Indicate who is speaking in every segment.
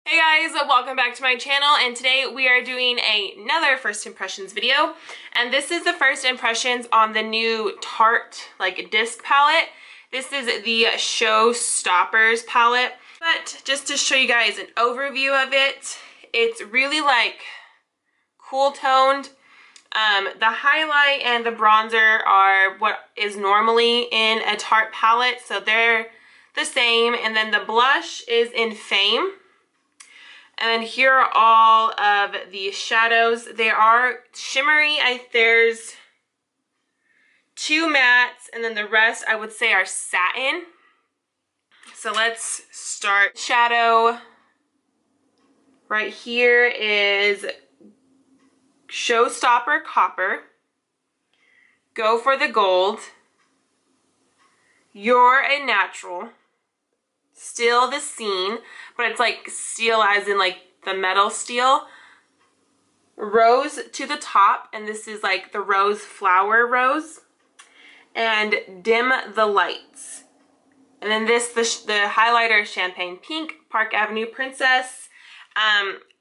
Speaker 1: Hey guys, welcome back to my channel, and today we are doing another first impressions video, and this is the first impressions on the new Tarte disc palette. This is the Showstoppers palette, but just to show you guys an overview of it, it's really cool toned. The highlight and the bronzer are what is normally in a Tarte palette, so they're the same, and then the blush is in Fame. And here are all of the shadows. They are shimmery. There's 2 mattes, and then the rest I would say are satin. So let's start. Shadow right here is Showstopper Copper. Go for the Gold. You're a Natural. Still the Scene, but it's like steel as in the metal steel. Rose to the Top, and this is the rose flower rose. And Dim the Lights. And then the highlighter is Champagne Pink, Park Avenue Princess.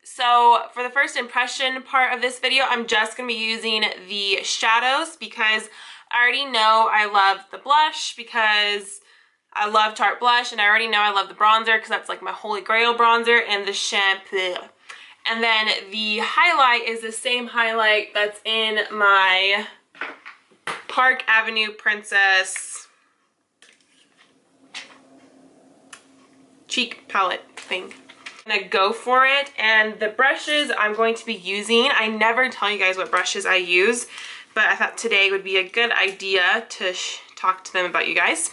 Speaker 1: So for the first impression part of this video, I'm just going to be using the shadows because I already know I love the blush because I love Tarte blush, and I already know I love the bronzer because that's my holy grail bronzer, and the shampoo. And then the highlight is the same highlight that's in my Park Avenue Princess cheek palette thing. I'm gonna go for it, and the brushes I'm going to be using, I never tell you guys what brushes I use, but I thought today would be a good idea to talk to them about you guys.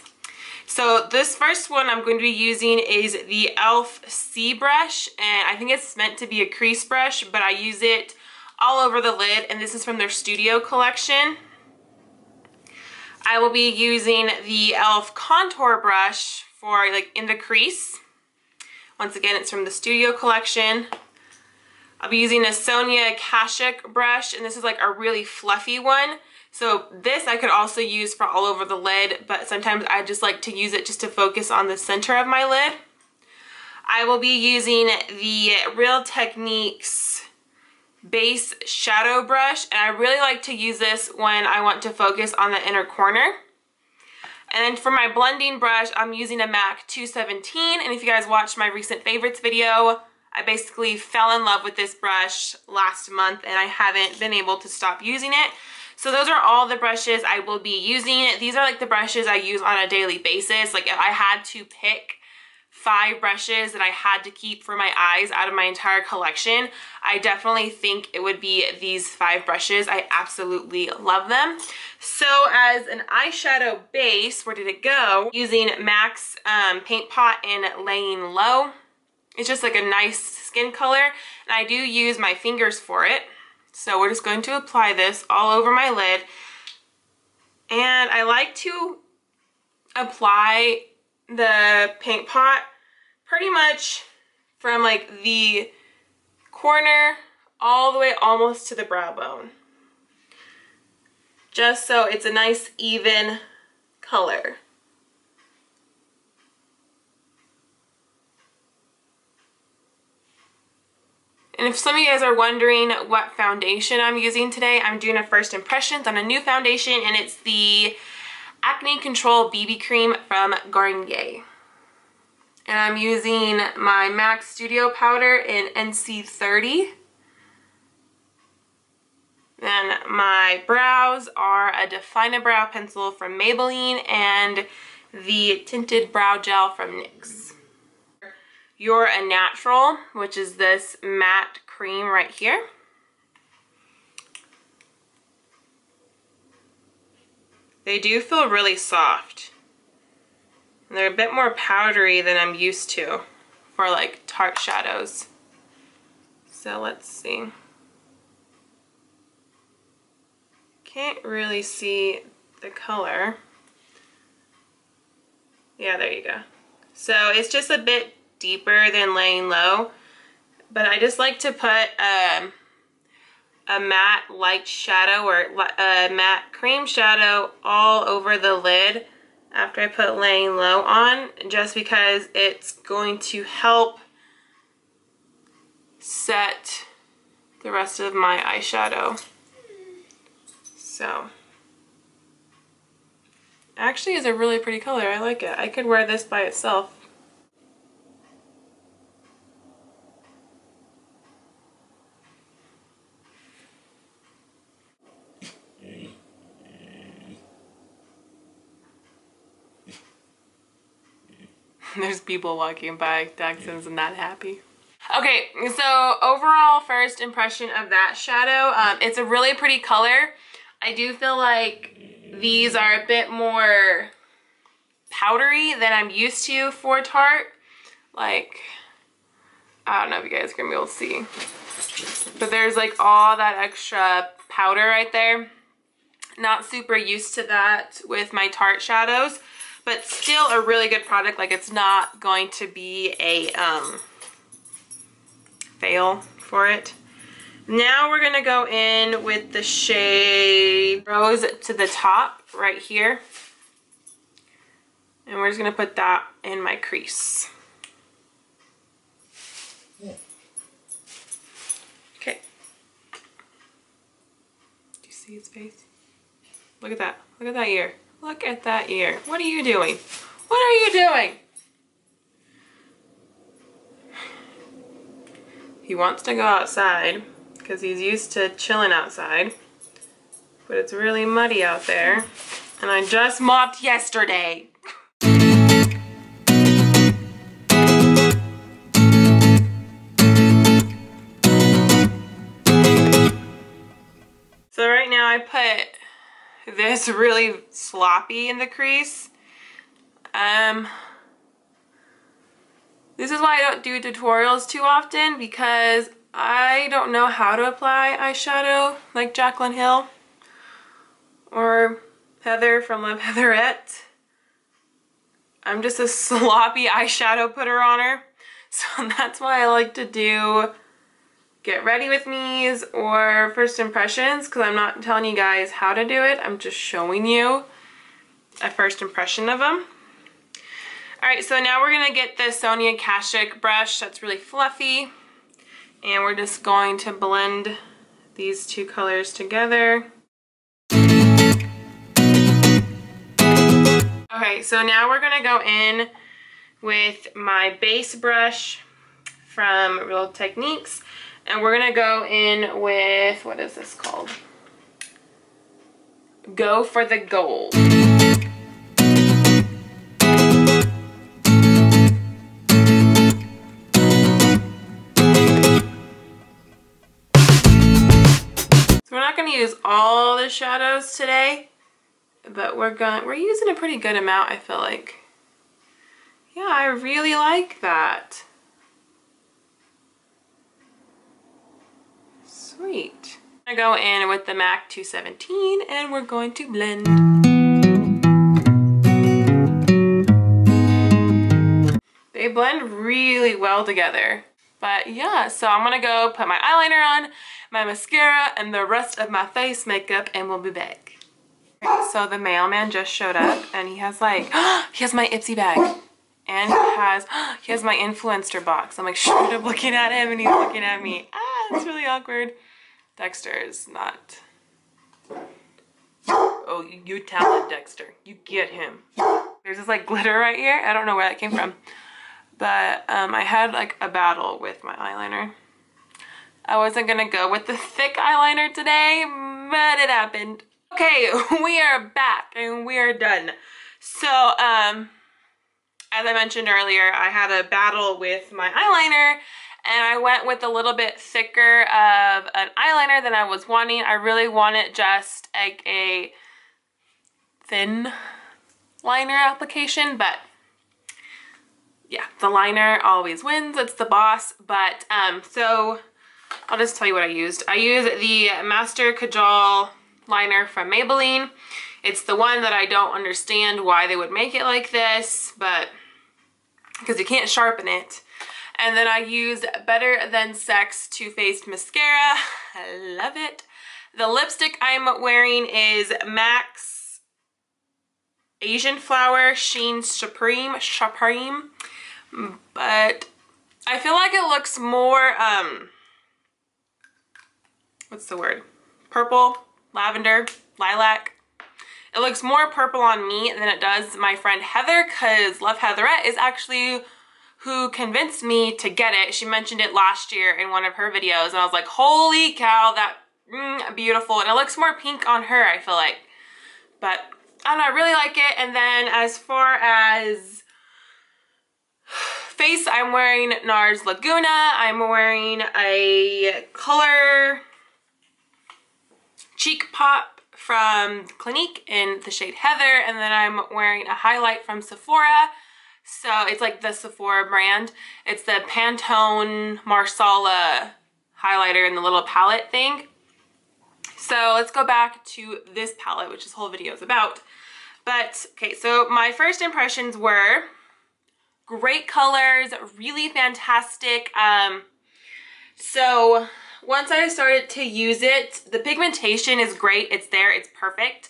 Speaker 1: So this first one I'm going to be using is the e.l.f. C brush, and I think it's meant to be a crease brush, but I use it all over the lid, and this is from their Studio collection. I will be using the e.l.f. contour brush for in the crease. Once again, it's from the Studio collection. I'll be using a Sonia Kashuk brush, and this is a really fluffy one. So this I could also use for all over the lid, but sometimes I just like to use it just to focus on the center of my lid. I will be using the Real Techniques base shadow brush, and I really like to use this when I want to focus on the inner corner. And then for my blending brush, I'm using a MAC 217, and if you guys watched my recent favorites video, I basically fell in love with this brush last month, and I haven't been able to stop using it. So those are all the brushes I will be using. These are the brushes I use on a daily basis. If I had to pick 5 brushes that I had to keep for my eyes out of my entire collection, I definitely think it would be these 5 brushes. I absolutely love them. So as an eyeshadow base, where did it go? Using MAC's Paint Pot in Laying Low. It's just a nice skin color, and I do use my fingers for it. So we're just going to apply this all over my lid, and I like to apply the Paint Pot pretty much from the corner all the way almost to the brow bone, just so it's a nice even color. And if some of you guys are wondering what foundation I'm using today, I'm doing a first impressions on a new foundation, and it's the Acne Control BB Cream from Garnier. And I'm using my MAC Studio powder in NC30. Then my brows are a Define a Brow pencil from Maybelline and the Tinted Brow Gel from NYX. You're a Natural, which is this matte cream right here. They do feel really soft. And they're a bit more powdery than I'm used to for Tarte shadows. So let's see. Can't really see the color. Yeah, there you go. So it's just a bit deeper than Laying Low, but I just like to put a matte light shadow or a matte cream shadow all over the lid after I put Laying Low on, just because it's going to help set the rest of my eyeshadow. So, actually is a really pretty color. I like it. I could wear this by itself. There's people walking by. Daxton's not happy. Okay, so overall first impression of that shadow, it's a really pretty color. I do feel like these are a bit more powdery than I'm used to for Tarte. Like, I don't know if you guys are gonna be able to see, but there's like all that extra powder right there. Not super used to that with my Tarte shadows, but still a really good product. Like, it's not going to be a fail for it. Now we're gonna go in with the shade Rose to the top right here. And we're just gonna put that in my crease. Okay. Do you see his face? Look at that. Look at that ear. Look at that ear. What are you doing? What are you doing? He wants to go outside because he's used to chilling outside. But it's really muddy out there. And I just mopped yesterday. So right now I put this really sloppy in the crease. This is why I don't do tutorials too often, because I don't know how to apply eyeshadow like Jaclyn Hill or Heather from Love Heatherette. I'm just a sloppy eyeshadow putter on her. So that's why I like to do get ready with me's or first impressions, because I'm not telling you guys how to do it. I'm just showing you a first impression of them. Alright, so now we're going to get the Sonia Kashuk brush that's really fluffy. And we're just going to blend these two colors together. Okay, so now we're going to go in with my base brush from Real Techniques. And we're going to go in with, what is this called? Go for the Gold. So we're not going to use all the shadows today, but we're using a pretty good amount, I feel like. Yeah, I really like that. Sweet. I'm gonna go in with the MAC 217 and we're going to blend. They blend really well together. But yeah, so I'm gonna go put my eyeliner on, my mascara, and the rest of my face makeup, and we'll be back. So the mailman just showed up and he has like, he has my Ipsy bag. And he has my influencer box. I'm like straight up looking at him and he's looking at me. Ah, it's really awkward. Dexter is not. Oh, you talented, Dexter. You get him. There's this like glitter right here. I don't know where that came from. But I had like a battle with my eyeliner. I wasn't gonna go with the thick eyeliner today, but it happened. Okay, we are back and we are done. So, as I mentioned earlier, I had a battle with my eyeliner and I went with a little bit thicker of an eyeliner than I was wanting. I really wanted just like a thin liner application, but yeah, the liner always wins. It's the boss. But so I'll just tell you what I used. I used the Master Kajal liner from Maybelline. It's the one that I don't understand why they would make it like this, but because you can't sharpen it. And then I used Better Than Sex Too Faced mascara. I love it. The lipstick I'm wearing is MAC's Asian Flower Sheen Supreme. But I feel like it looks more what's the word? Purple, lavender, lilac. It looks more purple on me than it does my friend Heather, because Love Heatherette is actually who convinced me to get it. She mentioned it last year in one of her videos, and I was like, holy cow, that beautiful. And it looks more pink on her, I feel like. But I don't know, I really like it. And then as far as face, I'm wearing NARS Laguna. I'm wearing a color Cheek Pop from Clinique in the shade Heather, and then I'm wearing a highlight from Sephora. So it's like the Sephora brand. It's the Pantone Marsala highlighter in the little palette thing. So let's go back to this palette, which this whole video is about. But okay, so my first impressions were great colors, really fantastic. So once I started to use it, the pigmentation is great. It's there, it's perfect.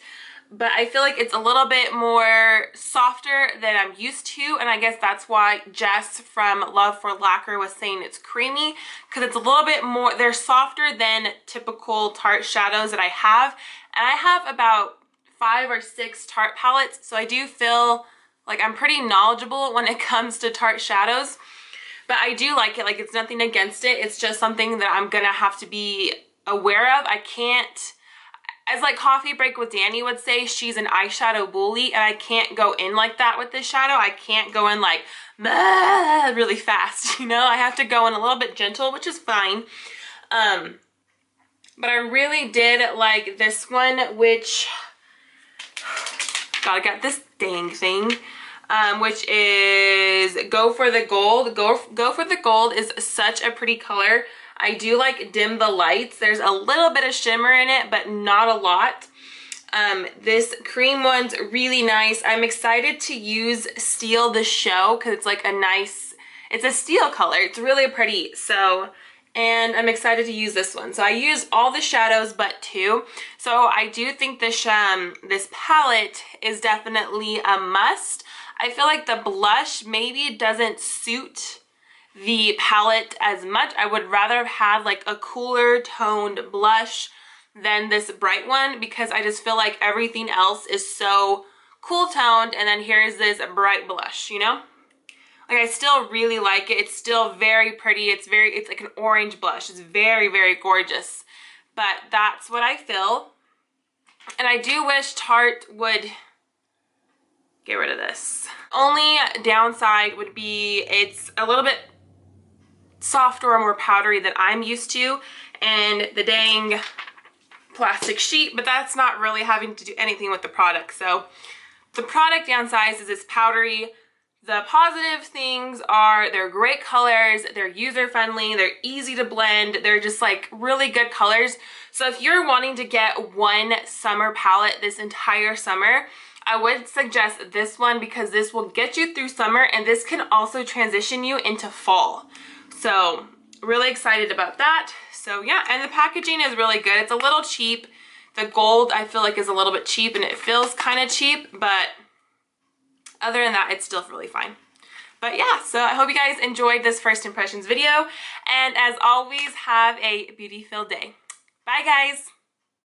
Speaker 1: But I feel like it's a little bit more softer than I'm used to. And I guess that's why Jess from Love for Lacquer was saying it's creamy. Because it's a little bit more, they're softer than typical Tarte shadows that I have. And I have about 5 or 6 Tarte palettes. So I do feel like I'm pretty knowledgeable when it comes to Tarte shadows. But I do like it. Like, it's nothing against it. It's just something that I'm gonna have to be aware of. I can't, as like Coffee Break with Danny would say, she's an eyeshadow bully, and I can't go in like that with this shadow. I can't go in like really fast, you know? I have to go in a little bit gentle, which is fine. But I really did like this one, which, God, I got this dang thing. Which is Go for the Gold. Go for the Gold is such a pretty color. I do like Dim the Lights. There's a little bit of shimmer in it, but not a lot. This cream one's really nice. I'm excited to use Steal the Show because it's like a nice, it's a steel color. It's really pretty. So, and I'm excited to use this one. So I used all the shadows but 2. So I do think this palette is definitely a must. I feel like the blush maybe doesn't suit the palette as much. I would rather have had like a cooler toned blush than this bright one, because I just feel like everything else is so cool toned, and then here's this bright blush, you know? Like, I still really like it. It's still very pretty. It's like an orange blush. It's very, very gorgeous. But that's what I feel. And I do wish Tarte would get rid of this. Only downside would be it's a little bit softer or more powdery than I'm used to, and the dang plastic sheet, but that's not really having to do anything with the product. So the product downside is it's powdery. The positive things are they're great colors, they're user-friendly, they're easy to blend, they're just like really good colors. So if you're wanting to get one summer palette this entire summer, I would suggest this one, because this will get you through summer, and this can also transition you into fall. So really excited about that. So yeah, and the packaging is really good. It's a little cheap. The gold I feel like is a little bit cheap, and it feels kind of cheap, but other than that, it's still really fine. But yeah, so I hope you guys enjoyed this first impressions video, and as always, have a beauty-filled day. Bye guys!